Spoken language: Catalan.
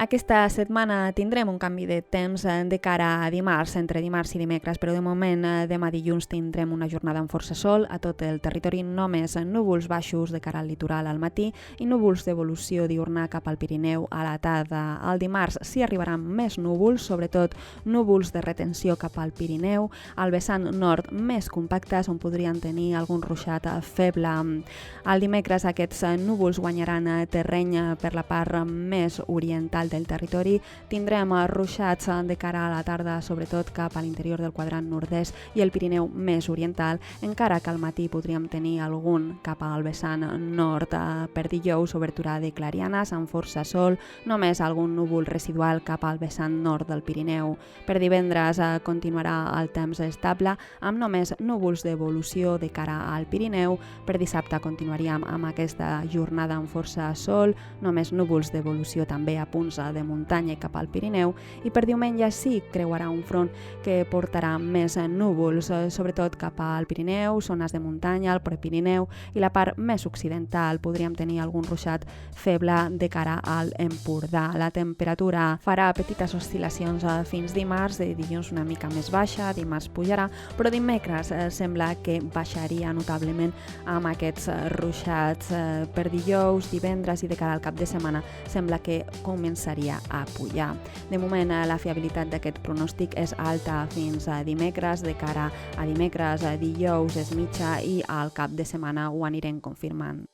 Aquesta setmana tindrem un canvi de temps de cara a dimarts, entre dimarts i dimecres, però de moment demà dilluns tindrem una jornada amb força sol a tot el territori, només núvols baixos de cara al litoral al matí i núvols d'evolució diurna cap al Pirineu a la tarda. Al dimarts s'hi arribaran més núvols, sobretot núvols de retenció cap al Pirineu, al vessant nord més compactes on podrien tenir algun ruixat feble. Al dimecres aquests núvols guanyaran terreny per la part més oriental del territori. Tindrem ruixats de cara a la tarda, sobretot cap a l'interior del quadrant nord-est i el Pirineu més oriental, encara que al matí podríem tenir algun cap al vessant nord. Per dijous, obertura de clarianes amb força sol, només algun núvol residual cap al vessant nord del Pirineu. Per divendres continuarà el temps estable, amb només núvols d'evolució de cara al Pirineu. Per dissabte continuaríem amb aquesta jornada amb força sol, només núvols d'evolució també a punts de muntanya cap al Pirineu, i per diumenge sí creuarà un front que portarà més núvols, sobretot cap al Pirineu, zones de muntanya, el Prepirineu i la part més occidental. Podríem tenir algun ruixat feble de cara al Empordà. La temperatura farà petites oscil·lacions fins dimarts, de dilluns una mica més baixa, dimarts pujarà, però dimecres sembla que baixaria notablement amb aquests ruixats. Per dijous, divendres i de cara al cap de setmana sembla que començaria a pujar. De moment la fiabilitat d'aquest pronòstic és alta fins a dimecres, de cara a dimecres, dijous és mitja i al cap de setmana ho anirem confirmant.